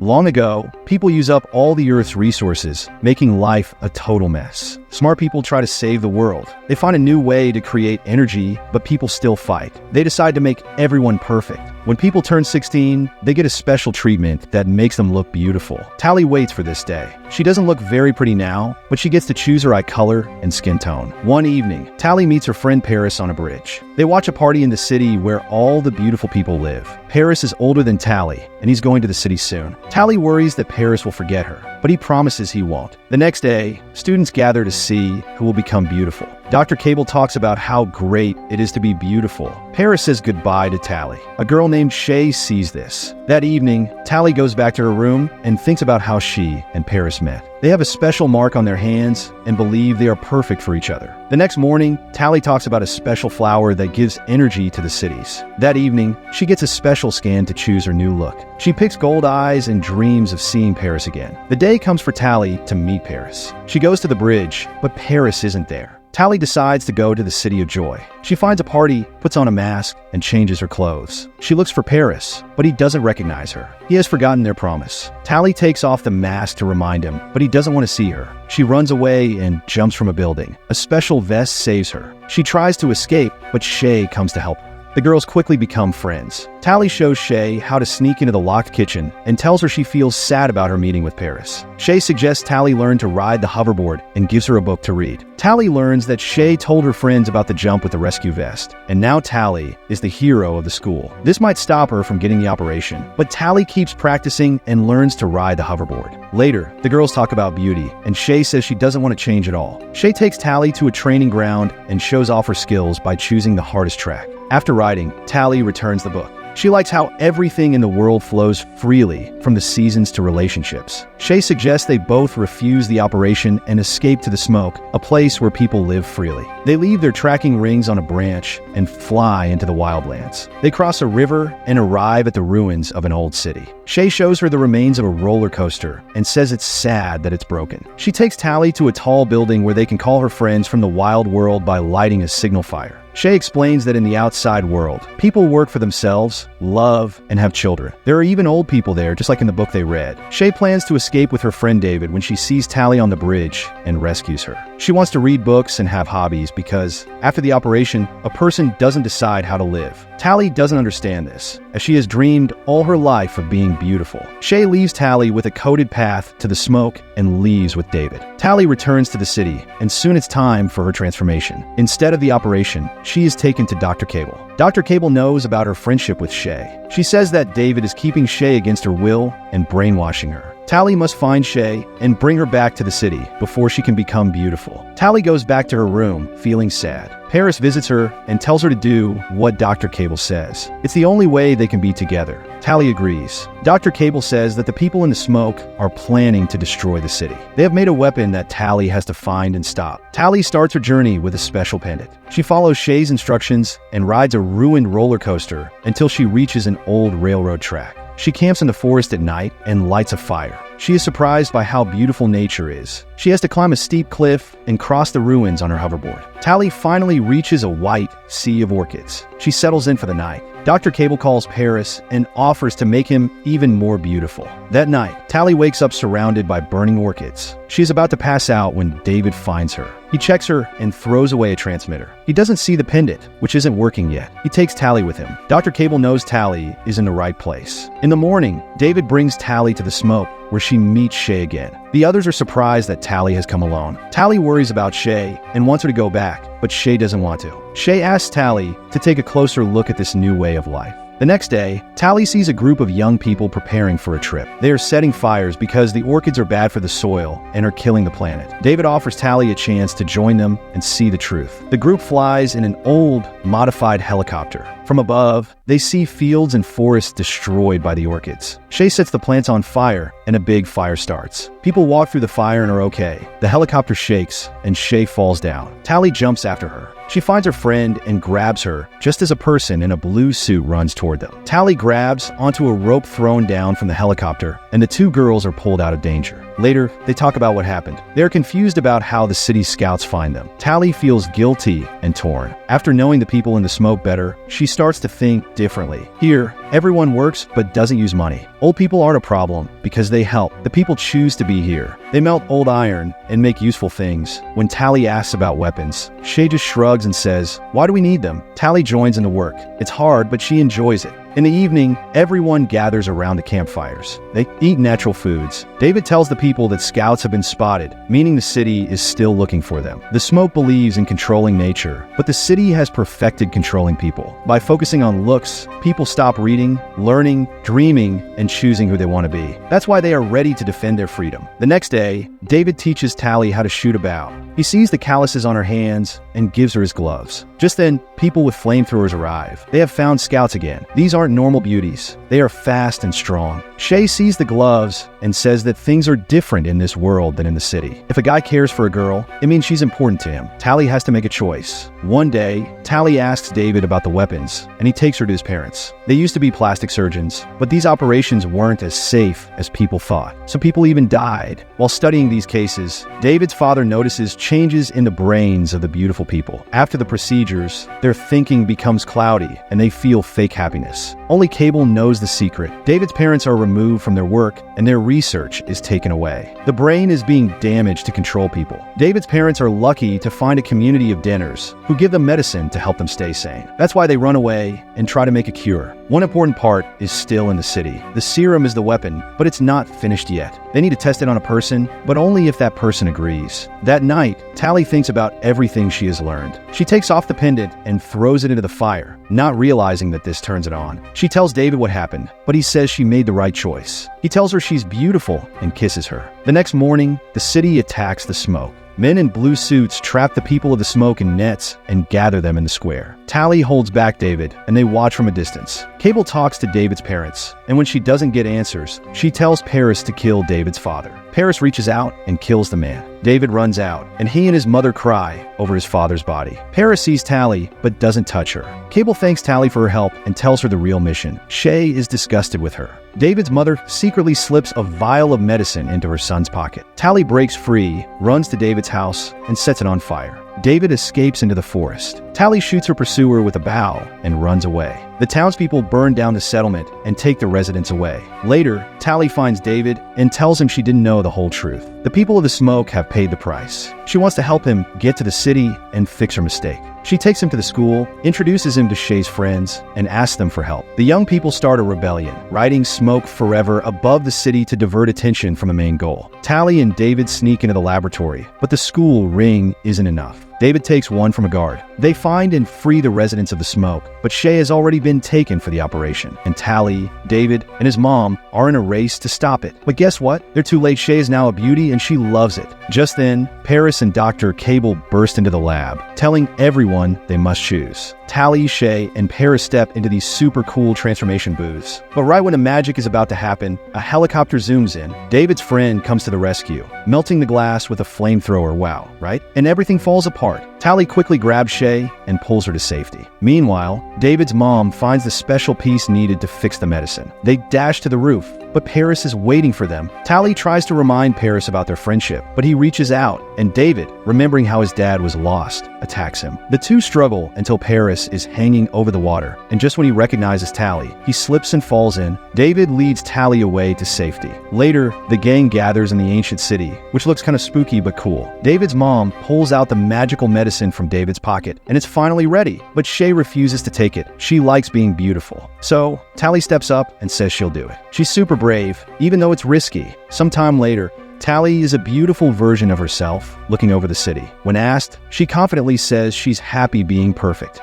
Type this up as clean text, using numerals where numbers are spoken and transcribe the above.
Long ago, people use up all the Earth's resources, making life a total mess. Smart people try to save the world. They find a new way to create energy, but people still fight. They decide to make everyone perfect. When people turn 16, they get a special treatment that makes them look beautiful. Tally waits for this day. She doesn't look very pretty now, but she gets to choose her eye color and skin tone. One evening, Tally meets her friend Paris on a bridge. They watch a party in the city where all the beautiful people live. Paris is older than Tally, and he's going to the city soon. Tally worries that Paris will forget her, but he promises he won't. The next day, students gather to see who will become beautiful. Dr. Cable talks about how great it is to be beautiful. Paris says goodbye to Tally. A girl named Shay sees this. That evening, Tally goes back to her room and thinks about how she and Paris met. They have a special mark on their hands and believe they are perfect for each other. The next morning, Tally talks about a special flower that gives energy to the cities. That evening, she gets a special scan to choose her new look. She picks gold eyes and dreams of seeing Paris again. The day comes for Tally to meet Paris. She goes to the bridge, but Paris isn't there. Tally decides to go to the City of Joy. She finds a party, puts on a mask, and changes her clothes. She looks for Paris, but he doesn't recognize her. He has forgotten their promise. Tally takes off the mask to remind him, but he doesn't want to see her. She runs away and jumps from a building. A special vest saves her. She tries to escape, but Shay comes to help her. The girls quickly become friends. Tally shows Shay how to sneak into the locked kitchen and tells her she feels sad about her meeting with Paris. Shay suggests Tally learn to ride the hoverboard and gives her a book to read. Tally learns that Shay told her friends about the jump with the rescue vest, and now Tally is the hero of the school. This might stop her from getting the operation, but Tally keeps practicing and learns to ride the hoverboard. Later, the girls talk about beauty, and Shay says she doesn't want to change at all. Shay takes Tally to a training ground and shows off her skills by choosing the hardest track. After riding, Tally returns the book. She likes how everything in the world flows freely, from the seasons to relationships. Shay suggests they both refuse the operation and escape to the smoke, a place where people live freely. They leave their tracking rings on a branch and fly into the wildlands. They cross a river and arrive at the ruins of an old city. Shay shows her the remains of a roller coaster and says it's sad that it's broken. She takes Tally to a tall building where they can call her friends from the wild world by lighting a signal fire. Shay explains that in the outside world, people work for themselves, love, and have children. There are even old people there, just like in the book they read. Shay plans to escape with her friend David when she sees Tally on the bridge and rescues her. She wants to read books and have hobbies because, after the operation, a person doesn't decide how to live. Tally doesn't understand this, as she has dreamed all her life of being beautiful. Shay leaves Tally with a coded path to the smoke and leaves with David. Tally returns to the city, and soon it's time for her transformation. Instead of the operation, she is taken to Dr. Cable. Dr. Cable knows about her friendship with Shay. She says that David is keeping Shay against her will and brainwashing her. Tally must find Shay and bring her back to the city before she can become beautiful. Tally goes back to her room, feeling sad. Paris visits her and tells her to do what Dr. Cable says. It's the only way they can be together. Tally agrees. Dr. Cable says that the people in the smoke are planning to destroy the city. They have made a weapon that Tally has to find and stop. Tally starts her journey with a special pendant. She follows Shay's instructions and rides a ruined roller coaster until she reaches an old railroad track. She camps in the forest at night and lights a fire. She is surprised by how beautiful nature is. She has to climb a steep cliff and cross the ruins on her hoverboard. Tally finally reaches a white sea of orchids. She settles in for the night. Dr. Cable calls Paris and offers to make him even more beautiful. That night, Tally wakes up surrounded by burning orchids. She is about to pass out when David finds her. He checks her and throws away a transmitter. He doesn't see the pendant, which isn't working yet. He takes Tally with him. Dr. Cable knows Tally is in the right place. In the morning, David brings Tally to the smoke, where she meets Shay again. The others are surprised that Tally has come alone. Tally worries about Shay and wants her to go back, but Shay doesn't want to. Shay asks Tally to take a closer look at this new way of life. The next day, Tally sees a group of young people preparing for a trip. They are setting fires because the orchids are bad for the soil and are killing the planet. David offers Tally a chance to join them and see the truth. The group flies in an old, modified helicopter. From above, they see fields and forests destroyed by the orchids. Shay sets the plants on fire, and a big fire starts. People walk through the fire and are okay. The helicopter shakes, and Shay falls down. Tally jumps after her. She finds her friend and grabs her, just as a person in a blue suit runs toward them. Tally grabs onto a rope thrown down from the helicopter, and the two girls are pulled out of danger. Later, they talk about what happened. They are confused about how the city scouts find them. Tally feels guilty and torn. After knowing the people in the smoke better, she starts to think differently. Here, everyone works but doesn't use money. Old people aren't a problem because they help. The people choose to be here. They melt old iron and make useful things. When Tally asks about weapons, Shay just shrugs and says, "Why do we need them?" Tally joins in the work. It's hard, but she enjoys it. In the evening, everyone gathers around the campfires. They eat natural foods. David tells the people that scouts have been spotted, meaning the city is still looking for them. The smoke believes in controlling nature, but the city has perfected controlling people. By focusing on looks, people stop reading, learning, dreaming, and choosing who they want to be. That's why they are ready to defend their freedom. The next day, David teaches Tally how to shoot a bow. He sees the calluses on her hands and gives her his gloves. Just then, people with flamethrowers arrive. They have found scouts again. These aren't normal beauties. They are fast and strong. Shay sees the gloves and says that things are different in this world than in the city. If a guy cares for a girl, it means she's important to him. Tally has to make a choice. One day, Tally asks David about the weapons, and he takes her to his parents. They used to be plastic surgeons, but these operations weren't as safe as people thought. Some people even died. While studying these cases, David's father notices changes in the brains of the beautiful people. After the procedures, their thinking becomes cloudy, and they feel fake happiness. Only Cable knows the secret. David's parents are removed from their work, and their research is taken away. The brain is being damaged to control people. David's parents are lucky to find a community of dentists who give them medicine to help them stay sane. That's why they run away and try to make a cure. One important part is still in the city. The serum is the weapon, but it's not finished yet. They need to test it on a person, but only if that person agrees. That night, Tally thinks about everything she has learned. She takes off the pendant and throws it into the fire, not realizing that this turns it on. She tells David what happened, but he says she made the right choice. He tells her she's beautiful and kisses her. The next morning, the city attacks the smoke. Men in blue suits trap the people of the smoke in nets and gather them in the square. Tally holds back David, and they watch from a distance. Cable talks to David's parents, and when she doesn't get answers, she tells Paris to kill David's father. Paris reaches out and kills the man. David runs out, and he and his mother cry over his father's body. Paris sees Tally, but doesn't touch her. Cable thanks Tally for her help and tells her the real mission. Shay is disgusted with her. David's mother secretly slips a vial of medicine into her son's pocket. Tally breaks free, runs to David's house, and sets it on fire. David escapes into the forest. Tally shoots her pursuer with a bow and runs away. The townspeople burn down the settlement and take the residents away. Later, Tally finds David and tells him she didn't know the whole truth. The people of the smoke have paid the price. She wants to help him get to the city and fix her mistake. She takes him to the school, introduces him to Shay's friends, and asks them for help. The young people start a rebellion, riding smoke forever above the city to divert attention from the main goal. Tally and David sneak into the laboratory, but the school ring isn't enough. David takes one from a guard. They find and free the residents of the smoke, but Shay has already been taken for the operation, and Tally, David, and his mom are in a race to stop it. But guess what? They're too late. Shay is now a beauty, and she loves it. Just then, Paris and Dr. Cable burst into the lab, telling everyone they must choose. Tally, Shay, and Paris step into these super cool transformation booths. But right when the magic is about to happen, a helicopter zooms in. David's friend comes to the rescue, melting the glass with a flamethrower. Wow, right? And everything falls apart. Tally quickly grabs Shay and pulls her to safety. Meanwhile, David's mom finds the special piece needed to fix the medicine. They dash to the roof, but Paris is waiting for them. Tally tries to remind Paris about their friendship, but he reaches out, and David, remembering how his dad was lost, attacks him. The two struggle until Paris is hanging over the water, and just when he recognizes Tally, he slips and falls in. David leads Tally away to safety. Later, the gang gathers in the ancient city, which looks kind of spooky but cool. David's mom pulls out the magical medicine from David's pocket, and it's finally ready, but Shay refuses to take it. She likes being beautiful. So, Tally steps up and says she'll do it. She's super brave, even though it's risky. Sometime later, Tally is a beautiful version of herself, looking over the city. When asked, she confidently says she's happy being perfect.